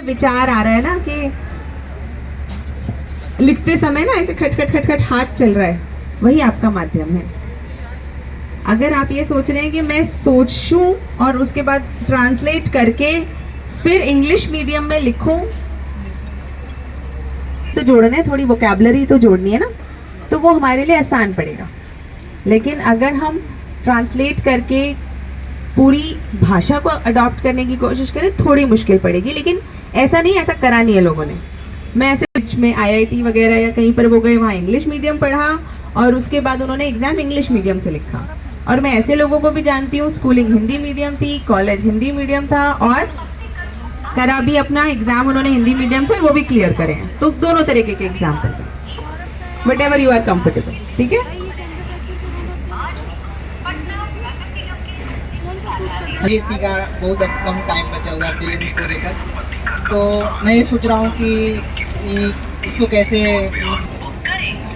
विचार आ रहा है ना कि लिखते समय ना ऐसे खट खट खट खट हाथ चल रहा है, वही आपका माध्यम है। अगर आप ये सोच रहे हैं कि मैं सोचूं और उसके बाद ट्रांसलेट करके फिर इंग्लिश मीडियम में लिखूं, तो जोड़ने थोड़ी वोकैबुलरी तो जोड़नी है ना, तो वो हमारे लिए आसान पड़ेगा। लेकिन अगर हम ट्रांसलेट करके पूरी भाषा को अडॉप्ट करने की कोशिश करें, थोड़ी मुश्किल पड़ेगी। लेकिन ऐसा नहीं, ऐसा करा नहीं है लोगों ने। मैं ऐसे बीच में IIT वगैरह या कहीं पर वो गए, वहाँ इंग्लिश मीडियम पढ़ा और उसके बाद उन्होंने एग्ज़ाम इंग्लिश मीडियम से लिखा। और मैं ऐसे लोगों को भी जानती हूँ, स्कूलिंग हिंदी मीडियम थी, कॉलेज हिंदी मीडियम था और करा भी अपना एग्ज़ाम उन्होंने हिंदी मीडियम से और वो भी क्लियर करे हैं। तो दोनों तरीके के एग्जाम्पल्स हैं, whatever you are comfortable. ठीक है, बीपीएससी का बहुत अब कम टाइम बचा हुआ है फिल्म को लेकर, तो मैं ये सोच रहा हूँ कि उसको कैसे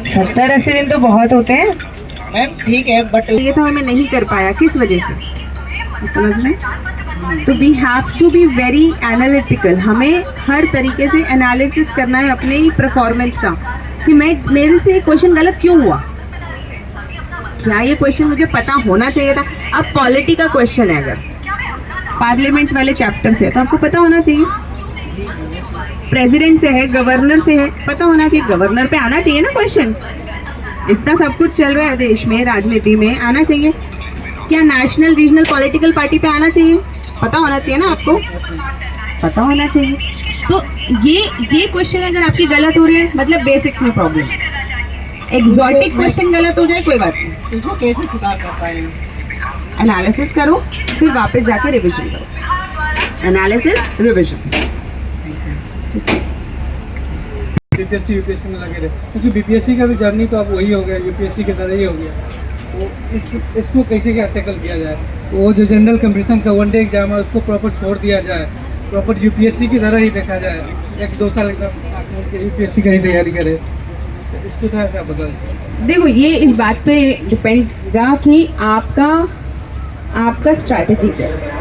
70-80 दिन तो बहुत होते हैं मैम, ठीक है, बट ये तो हमें नहीं कर पाया, किस वजह से, समझ रहे हैं? तो we have to be very analytical. हमें हर तरीके से एनालिसिस करना है अपने ही परफॉर्मेंस का, कि मेरे से क्वेश्चन गलत क्यों हुआ, क्या ये क्वेश्चन मुझे पता होना चाहिए था। अब पॉलिटी का क्वेश्चन है, अगर पार्लियामेंट वाले चैप्टर से, तो आपको पता होना चाहिए। प्रेसिडेंट से है, गवर्नर से है, पता होना चाहिए। गवर्नर पे आना चाहिए ना क्वेश्चन, इतना सब कुछ चल रहा है देश में, राजनीति में, आना चाहिए। क्या नेशनल रीजनल पॉलिटिकल पार्टी पे आना चाहिए, पता होना चाहिए ना आपको, पता होना चाहिए। तो ये क्वेश्चन अगर आपकी गलत हो रही है, मतलब बेसिक्स में प्रॉब्लम। एग्जॉटिक क्वेश्चन गलत हो जाए कोई बात नहीं, उसको कैसे सुधार कर पाएंगे? एनालिसिस करो, फिर वापस जाके रिविजन करो, एनालिसिस रिविजन। बीपीएससी यूपीएससी में लगे रहे, क्योंकि बीपीएससी का भी जर्नी तो अब वही हो गया, यूपीएससी की तरह ही हो गया। तो इसको कैसे क्या टैकल किया जाए? वो जो जनरल कंपटीशन का 1 डे एग्जाम है उसको प्रॉपर छोड़ दिया जाए, प्रॉपर यूपीएससी की तरह ही देखा जाए, 1-2 साल एकदम यूपीएससी का ही तैयारी करे, तो इसको थोड़ा सा बदल। देखो, ये इस बात पे डिपेंड कि आपका स्ट्रैटेजी क्या है।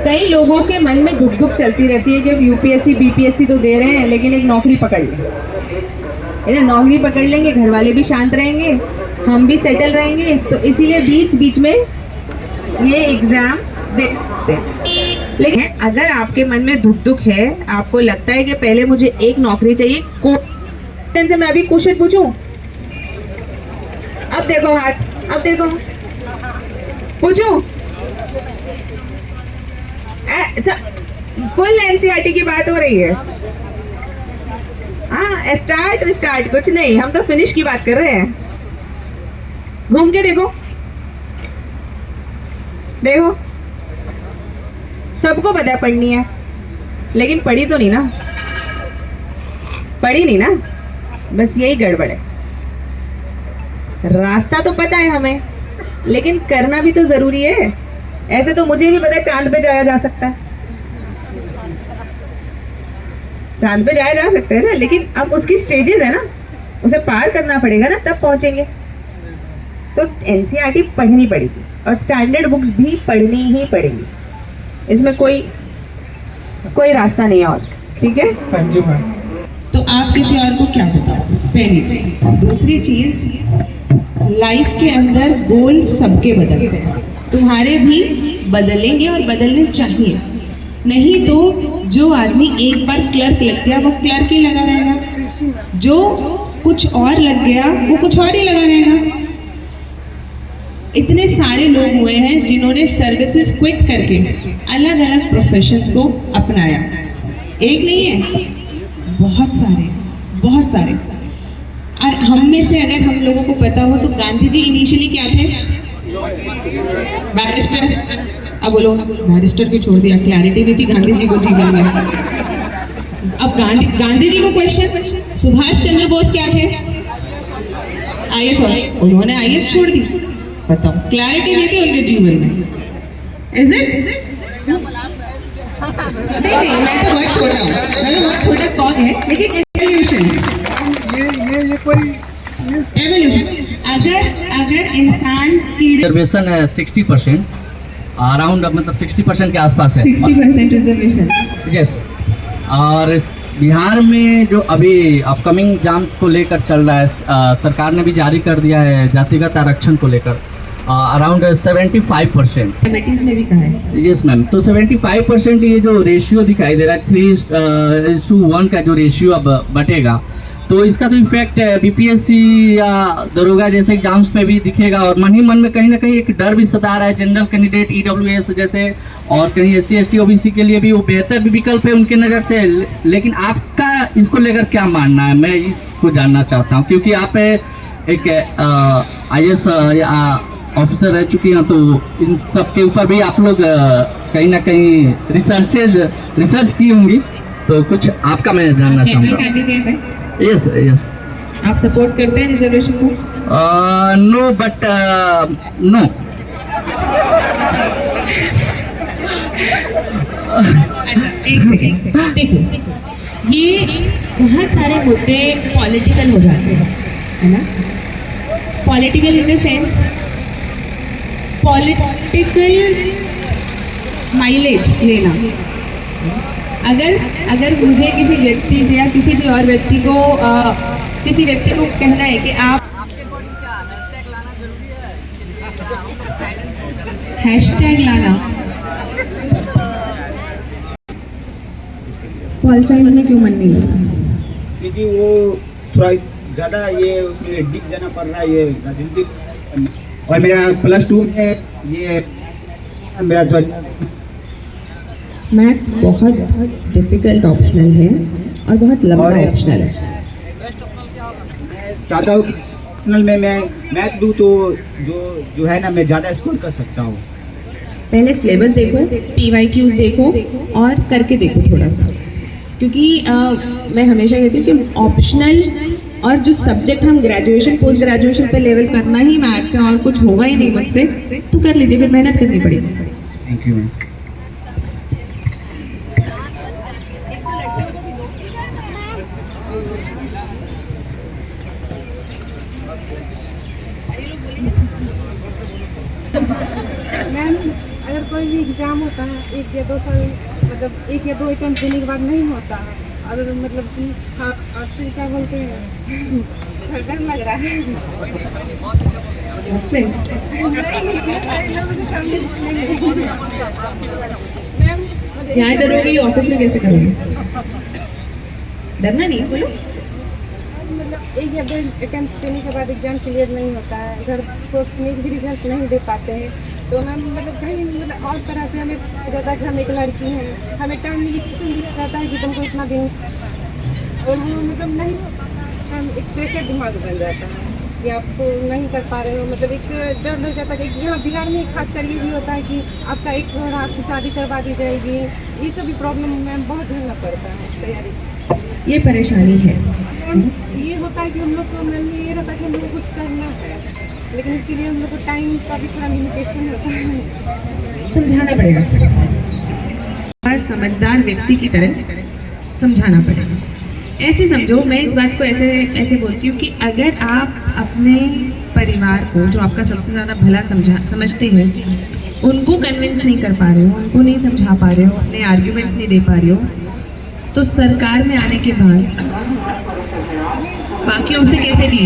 कई लोगों के मन में दुख चलती रहती है कि अब यूपीएससी बीपीएससी तो दे रहे हैं, लेकिन एक नौकरी पकड़ लें, नौकरी पकड़ लेंगे, घर वाले भी शांत रहेंगे, हम भी सेटल रहेंगे, तो इसीलिए बीच में ये एग्जाम देते हैं। लेकिन अगर आपके मन में दुख है, आपको लगता है कि पहले मुझे एक नौकरी चाहिए, क्वेश्चन से मैं अभी क्वेश्चन पूछूं, अब देखो हाथ, अब देखो, पूछूं, फुल एनसीईआरटी की बात हो रही है। हाँ, स्टार्ट कुछ नहीं, हम तो फिनिश की बात कर रहे हैं। घूम के देखो, सबको पता पढ़नी है, लेकिन पढ़ी तो नहीं ना, बस यही गड़बड़ है। रास्ता तो पता है हमें, लेकिन करना भी तो जरूरी है। ऐसे तो मुझे भी पता है चांद पे जाया जा सकता है, चांद पे जाया जा सकता है ना, लेकिन अब उसकी स्टेजेस है ना, उसे पार करना पड़ेगा ना, तब पहुंचेंगे। तो एनसीईआरटी पढ़नी पड़ेगी और स्टैंडर्ड बुक्स भी पढ़नी ही पड़ेगी, इसमें कोई रास्ता नहीं है और। ठीक है, थैंक यू मैम। तो आप किसी और को क्या बताओ, पहली चीज। दूसरी चीज, लाइफ के अंदर गोल सबके बदलते हैं, तुम्हारे भी बदलेंगे और बदलने चाहिए। नहीं तो जो आदमी एक बार क्लर्क लग गया वो क्लर्क ही लगा रहेगा, जो कुछ और लग गया वो कुछ और ही लगा रहेगा। इतने सारे लोग हुए हैं जिन्होंने सर्विसेज क्विट करके अलग अलग प्रोफेशंस को अपनाया, एक नहीं है, बहुत सारे। और हम में से अगर हम लोगों को पता हो तो गांधी जी इनिशियली क्या थे? बैरिस्टर। अब बोलो, बैरिस्टर क्यों छोड़ दिया? क्लैरिटी नहीं थी गांधी जी को जीवन में। अब गांधी जी को क्वेश्चन, सुभाष चंद्र बोस क्या थे? IAS, उन्होंने IAS छोड़ दी, बताओ, क्लैरिटी नहीं थी उनके जीवन में। Is it? नहीं, मैं तो बहुत छोटा हूँ, मैं तो बहुत छोटा कौन है, लेकिन एवोल्यूशन, ये कोई एवोल्यूशन। अगर इंसान की रिजर्वेशन है 60%, अराउंड मतलब 60% के आसपास है। 60% रिजर्वेशन, यस, और बिहार में जो अभी अपकमिंग एग्जाम्स को लेकर चल रहा है, सरकार ने भी जारी कर दिया है जातिगत आरक्षण को लेकर अराउंड 75%। कमेटीज में भी कहा है। यस मैम, तो 75% ये जो रेशियो दिखाई दे रहा है 3:1 का जो रेशियो अब बटेगा, तो इसका तो इफेक्ट बीपीएससी या दरोगा जैसे एग्जाम्स पे भी दिखेगा। और मन ही मन में कहीं ना कहीं एक डर भी सता रहा है जनरल कैंडिडेट ईडब्ल्यूएस जैसे, और कहीं एससी एसटी ओबीसी के लिए भी वो बेहतर भी विकल्प है उनके नज़र से। लेकिन आपका इसको लेकर क्या मानना है, मैं इसको जानना चाहता हूँ, क्योंकि आप एक IAS ऑफिसर रह चुकी हैं, तो इन सब के ऊपर भी आप लोग कहीं ना कहीं रिसर्च की होंगी, तो कुछ आपका मैं जानना चाहूँगा। कैंडिडेट है, यस यस। आप सपोर्ट करते हैं रिजर्वेशन को? No but no. एक सेकंड देखो, ये बहुत सारे मुद्दे पॉलिटिकल हो जाते हैं, है ना? Political in the sense political mileage लेना। अगर मुझे किसी व्यक्ति से या किसी भी और व्यक्ति को कहना है कि आप हैशटैग लाना, पॉल साइंस में क्यों मन नहीं लगता? क्योंकि वो थोड़ा ज़्यादा ये उसमें डीप जाना पड़ रहा है ये राजनीतिक, और मेरा +2 में ये मेरा मैथ्स बहुत डिफिकल्ट ऑप्शनल है और बहुत लंबा और ऑप्शनल है। चाहता हूँ कि ऑप्शनल में मैं मैथ दूँ तो जो है ना मैं ज़्यादा स्कोर कर सकता हूँ। पहले सिलेबस देखो, PYQs देखो और करके देखो थोड़ा सा, क्योंकि मैं हमेशा कहती हूँ कि ऑप्शनल और जो सब्जेक्ट हम ग्रेजुएशन पोस्ट ग्रेजुएशन पे लेवल करना ही मैथ्स है और कुछ होगा ही नहीं मुझसे, तो कर लीजिए, फिर मेहनत करनी पड़ेगी। Thank you ma'am. मैम, अगर कोई भी एग्ज़ाम होता है 1 या 2 साल, मतलब 1 या 2 अटेम्प्ट देने के बाद नहीं होता है, और मतलब कि हाँ, और फिर क्या बोलते हैं, डर लग रहा है मुझसे मैम। यहाँ डरोगी, ऑफिस में कैसे करोगी? डरना नहीं, बोलो। मतलब 1 या 2 अटेम्प्ट देने के बाद एग्ज़ाम क्लियर नहीं होता है, घर को में भी रिजल्ट नहीं दे पाते हैं, तो मैम मतलब कहीं मतलब और तरह से हमें जाता है कि हम एक लड़की हैं, हमें टाइम लिमिटेशन दिया जाता है कि तुमको इतना दिन, और वो मतलब नहीं, हम एक प्रेशर दिमाग बन जाता है कि आप तो नहीं कर पा रहे हो, मतलब एक डर लग जाता है कि यहाँ बिहार में खास कर ये भी होता है कि आपका एक और आपकी शादी करवा दी जाएगी, ये सभी प्रॉब्लम मैम बहुत झेलना पड़ता है तैयारी। ये परेशानी है। ये होता है कि हम लोग को मैम ये रहता है कि हम लोग को कुछ करना है, लेकिन इसके लिए हम लोग को टाइम का भी थोड़ा लिमिटेशन होता है। समझाना पड़ेगा, हर समझदार व्यक्ति की तरह समझाना पड़ेगा। ऐसे समझो, मैं इस बात को ऐसे बोलती हूँ कि अगर आप अपने परिवार को, जो आपका सबसे ज़्यादा भला समझते हैं, उनको कन्विंस नहीं कर पा रहे हो, उनको नहीं समझा पा रहे हो, अपने आर्ग्यूमेंट्स नहीं दे पा रहे हो, तो सरकार में आने के बाद बाकियों से कैसे डील